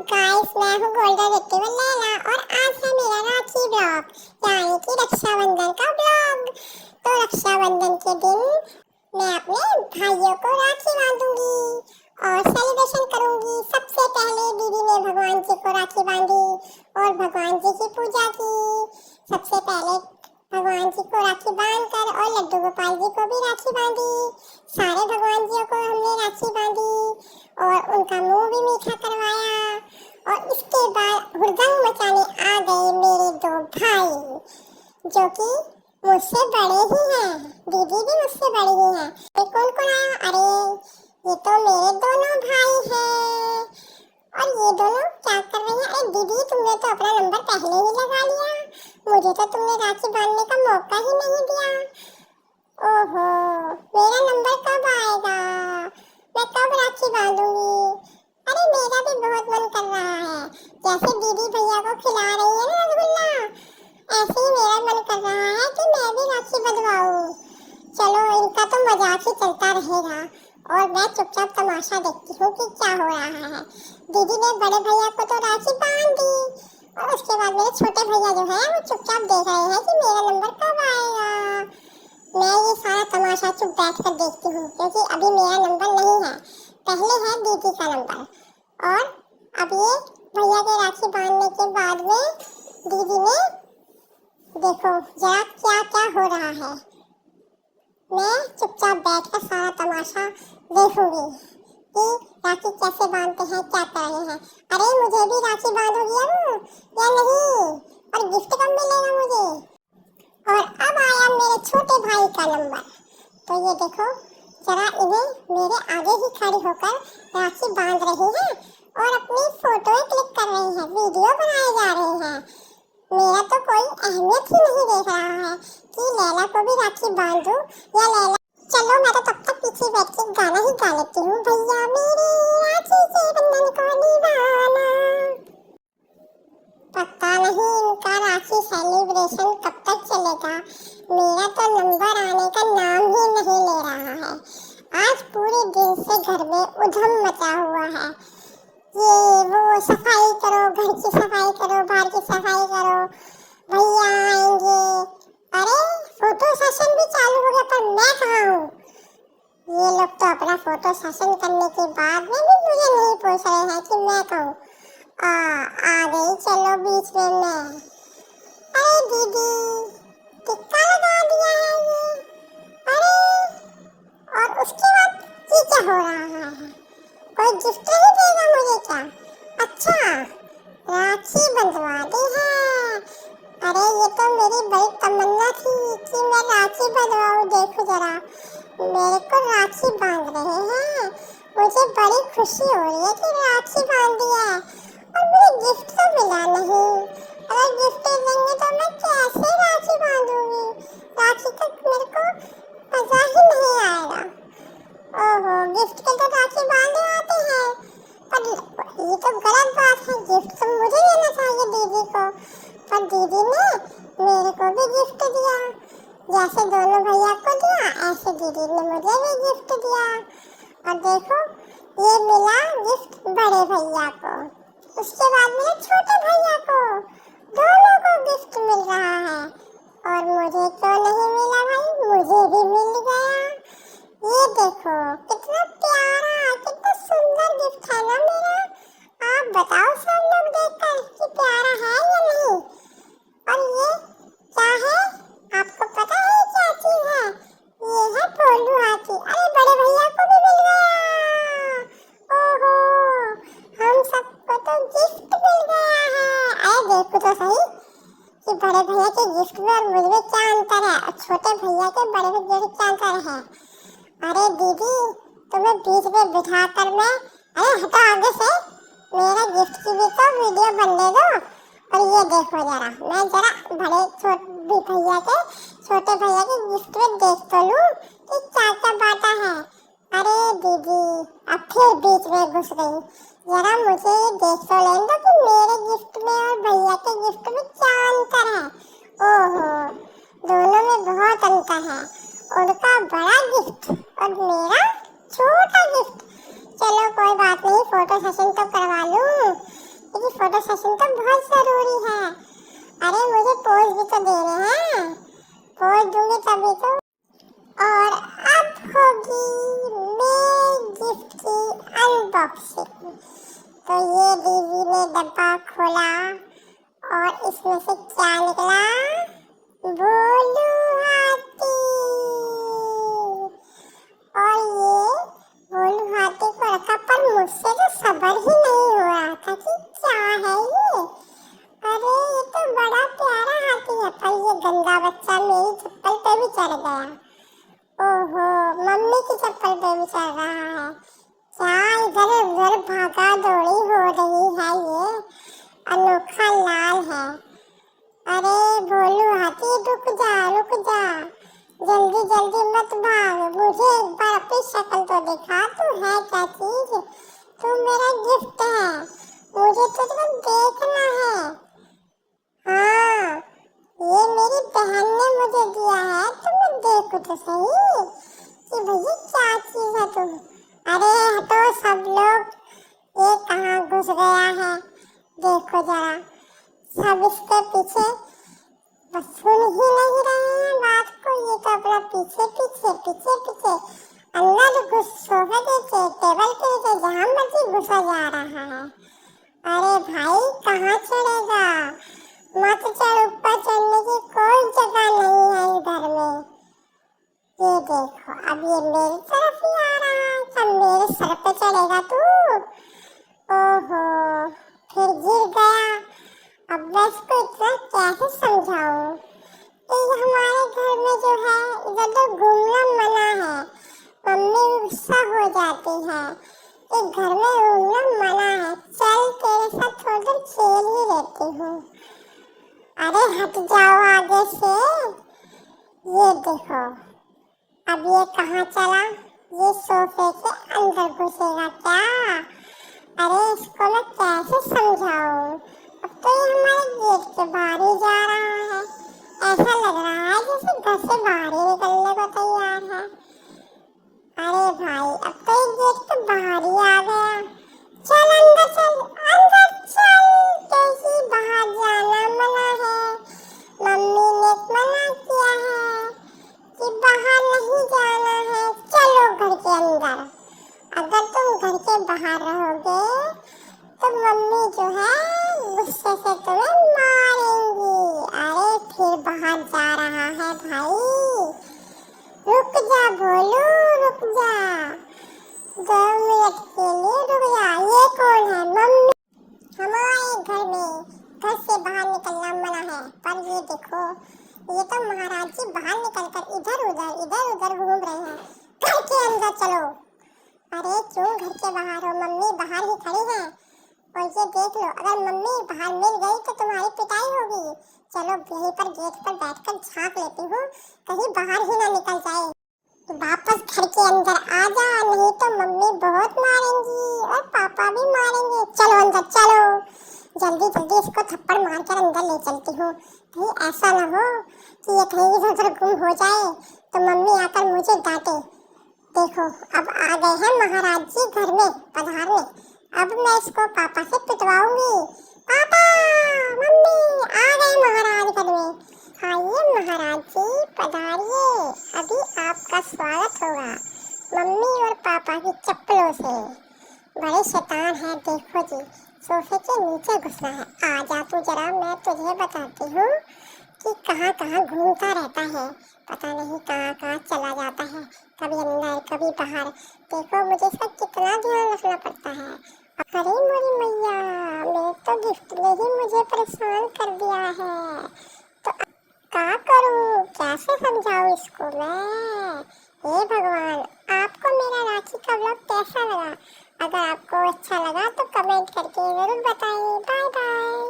Guys, मैं हूँ golden retriever Laila और आज है मेरा राखी ब्लॉग यानी कि रक्षाबंधन का ब्लॉग। तो रक्षाबंधन के दिन मैं अपने भाइयों को राखी बांधूंगी और सेलिब्रेशन करूंगी। सबसे पहले दीदी ने भगवान जी को राखी बांधी और भगवान जी की पूजा की। सबसे पहले भगवान जी को राखी बांधकर और लड्डू गोपाल जी को भी राखी बांधी। सारे भगवान जी को हमने राखी बांधी और उनका मुंह भी मीठा करवाया। और इसके बाद हुड़दंग मचाने आ गए मेरे दो भाई, जो कि मुझसे बड़े ही हैं। दीदी भी मुझसे बड़ी ही है। ये कौन कौन आया? अरे ये तो मेरे दोनों भाई हैं। और ये दोनों क्या कर रहे हैं? अरे दीदी, तुमने तो अपना नंबर पहले ही लगा लिया, मुझे तो तुमने राखी बांधने का मौका ही नहीं दिया। ओहो, मेरा नंबर कब आएगा? मैं कब राखी बांधूंगी? अरे मेरा भी बहुत मन कर रहा है। जैसे दीदी भैया को खिला रही है ना रसगुल्ला, ऐसे ही मेरा मन कर रहा है कि मैं भी राखी बंधवाऊं। चलो, इनका तो मजाक ही चलता रहेगा और मैं चुपचाप तमाशा देखती हूँ कि क्या हो रहा है। दीदी ने बड़े भैया को तो राखी बांध दी और उसके बाद मेरे छोटे भैया जो है वो चुपचाप देख रहे हैं कि मेरा नंबर कब आएगा। मैं ये सारा तमाशा चुप बैठ कर देखती हूँ क्योंकि अभी मेरा नंबर नहीं है, पहले है दीदी का नंबर। और अब ये भैया के राखी बांधने के बाद में दीदी ने देखो जरा क्या क्या हो रहा है। मैं चुपचाप बैठकर सारा तमाशा देखूंगी कि राखी कैसे बांधते हैं, क्या कर रहे हैं। अरे मुझे भी राखी बांधोगी अब या नहीं? और गिफ्ट कब मिलेगा मुझे? और अब आया मेरे छोटे भाई का नंबर। तो ये देखो जरा, इन्हें मेरे आगे ही खड़ी होकर राखी बांध रही हैं और अपनी फोटो क्लिक कर रही हैं, वीडियो बनाए जा रहे हैं। मेरा तो कोई अहमियत ही नहीं देख रहा है कि लैला को भी राखी बांधूं या लैला। चलो, मैं तो तब तक पीछे बैठ के गाना ही गा लेती हूँ। भैया मेरे राखी से बंधन को निभाना। पता नहीं इनका राखी सेलिब्रेशन कब तक चलेगा। मेरा तो नंबर आने का नाम ही नहीं ले रहा है। आज पूरे दिन से घर में उधम मचा हुआ है। ये वो सफाई करो, घर की सफाई करो, बाहर की सफाई करो, भैया आएंगे। अरे फोटो सेशन भी चालू हो गया, पर मैं कहाँ हूँ? ये लोग तो अपना फोटो सेशन करने के बाद में भी मुझे नहीं पूछ रहे हैं कि मैं कहूँ। आ गई, चलो बीच में मैं। अरे दीदी, टिक्का लगा दिया है ये। अरे और उसके बाद ये क्या हो रहा है? कोई गिफ्ट नहीं देगा मुझे क्या? अच्छा, राखी बंधवा दी है। अरे ये तो मेरी बड़ी तमन्ना थी कि मैं राखी बंधवाऊं। देखो जरा, मेरे को राखी बांध रहे हैं। मुझे बड़ी खुशी हो रही है कि राखी बांध दी है और मुझे गिफ्ट तो मिला नहीं। अगर गिफ्ट देंगे तो मैं कैसे राखी बांधूंगी? राखी तक मेरे को मजा ही नहीं आएगा। ओहो, गिफ्ट के तो राखी बांधे आते हैं, पर ये तो गलत बात है। गिफ्ट तो मुझे देना चाहिए दीदी को, पर दीदी ने मेरे को भी गिफ्ट दिया। जैसे दोनों भैया को दिया, ऐसे दीदी ने मुझे भी गिफ्ट दिया। और देखो, ये मिला गिफ्ट बड़े भैया को, उसके बाद मेरे छोटे भैया को, दोनों को गिफ्ट मिल रहा है। और मुझे तो नहीं मिला भाई, मुझे भी मिल गया। ये देखो कितना प्यारा, कितना सुंदर गिफ्ट है ना मेरा। आप बताओ सब लोग देखकर कि प्यारा है या नहीं। और ये क्या है? आपको पता है क्या चीज है? ये है भोलू हाथी। अरे बड़े भैया को भी मिल गया। ओहो, हम सबको तो गिफ्ट मिल गया है। अरे देखो तो सही कि बड़े भैया के गिफ्ट में और मुझ में क्या अंतर है और छोटे भैया के बड़े भैया में क्या अंतर है। अरे दीदी, तुम्हें बीच में बिठा कर मैं, अरे हटो आगे से, मेरा गिफ्ट की भी तो वीडियो बनने दो। और ये देखो जरा, मैं जरा भैया के छोटे भैया के गिफ्ट में देख तो लूं कि क्या क्या बात है। अरे दीदी, अब फिर बीच में घुस गई। जरा मुझे देख तो लेने दो कि मेरे गिफ्ट में और भैया के गिफ्ट में क्या अंतर है। ओहो, दोनों में बहुत अंतर है। उनका बड़ा गिफ्ट और मेरा छोटा गिफ्ट। चलो कोई बात नहीं, फोटो सेशन तो करवा लूं। क्योंकि फोटो सेशन तो बहुत जरूरी है। अरे मुझे पोज भी तो देने हैं, पोज दूंगी तभी तो। और अब होगी मेरी गिफ्ट की अनबॉक्सिंग। तो ये दीदी ने डब्बा खोला और इसमें से क्या निकला? भोलू हाथी। और ये भोलू हाथी को रखा, पर मुझसे तो सब्र ही नहीं हो रहा था कि क्या है ये। अरे ये तो बड़ा प्यारा हाथी है, पर ये गंदा बच्चा मेरी चप्पल पे भी चढ़ गया। ओहो, मम्मी की चप्पल पे भी चढ़ रहा है। क्या इधर उधर भागा दौड़ी हो रही है, ये अनोखा लाल है। अरे भोलू हाथी रुक जा, रुक जा, जल्दी जल्दी मत भाग, मुझे एक बार अपनी शक्ल तो दिखा, तू है क्या चीज? तू मेरा गिफ्ट है, मुझे तुझको देखना है। हाँ, ये मेरी बहन ने मुझे दिया है, तुम्हें देखो तो सही कि भैया क्या चीज है तुम। अरे हटो सब लोग, ये कहाँ घुस गया है, देखो जरा। सब इसके पीछे बस सुन ही नहीं रहे हैं बात को, ये तो अपना पीछे पीछे पीछे पीछे अंदर घुस, सोफे के टेबल के नीचे जहाँ मर्जी घुसा जा रहा है। अरे भाई कहाँ चढ़ेगा, मत चढ़, ऊपर चढ़ने की कोई जगह नहीं है इधर में। ये देखो अब ये मेरी तरफ ही आ रहा है, सब मेरे सर पे चढ़ेगा तू। ओहो, फिर गिर गया। अब मैं इसको इतना कैसे समझाऊं कि हमारे घर में जो है इधर तो घूमना मना है, मम्मी गुस्सा हो जाती है कि घर में घूमना मना है, चल तेरे साथ थोड़ी देर खेल ही लेती हूँ। अरे हट जाओ आगे से। ये देखो अब ये कहाँ चला, ये सोफे के अंदर घुसेगा क्या? अरे इसको मैं कैसे समझाऊं, अब तो ये हमारे गेट के बाहर ही जा रहा है, ऐसा लग रहा है जैसे घर से बाहर ही निकलने को तैयार है। अरे भाई अब तो ये गेट के बाहर ही आ गया, चल अंदर चल, अंदर चल, कैसी बाहर जाना मना है, मम्मी ने मना किया है कि बाहर नहीं जाना है, चलो घर के अंदर। अगर तुम घर के बाहर रहोगे तो मम्मी जो है गुस्से से तुम्हें मारेंगी। अरे फिर बाहर जा रहा है भाई, रुक जा भोलू, रुक जा, 2 मिनट के लिए रुक जा। ये कौन है? मम्मी। हमारे घर में घर से बाहर निकलना मना है, पर ये देखो ये तो महाराज जी बाहर निकलकर इधर उधर घूम रहे हैं, घर के अंदर चलो। अरे क्यों घर के बाहर हो, मम्मी बाहर ही खड़ी है, और ये देख लो अगर मम्मी बाहर मिल गई तो तुम्हारी पिटाई होगी। चलो यहीं पर गेट पर बैठकर झांक लेती हूँ, कहीं बाहर ही ना निकल जाए। वापस घर के अंदर आ जा, नहीं तो मम्मी बहुत मारेंगी और पापा भी मारेंगे। चलो अंदर चलो, जल्दी जल्दी इसको थप्पड़ मारकर अंदर ले चलती हूँ, कहीं ऐसा ना हो कि ये कहीं इधर उधर गुम हो जाए तो मम्मी आकर मुझे डांटे। देखो अब आ गए हैं महाराज जी घर में पधारने, अब मैं इसको पापा से पिटवाऊंगी। पापा, मम्मी आ गए महाराज घर में। आइए महाराज जी पधारिए, अभी आपका स्वागत होगा मम्मी और पापा की चप्पलों से। बड़े शैतान है, देखो जी सोफे के नीचे घुसना है। आ जा तू जरा, मैं तुझे बताती हूँ कि कहाँ कहाँ घूमता रहता है, पता नहीं कहाँ कहाँ चला जाता है, कभी अंदर कभी बाहर। देखो मुझे इसका कितना ध्यान रखना पड़ता है। अरे मेरी मैया, मेरे तो गिफ्ट ने ही मुझे परेशान कर दिया है, तो क्या करूँ, कैसे समझाऊँ इसको मैं? हे भगवान, आपको मेरा राखी का व्लॉग कैसा लगा? अगर आपको अच्छा लगा तो कमेंट करके जरूर बताइए। Bye bye.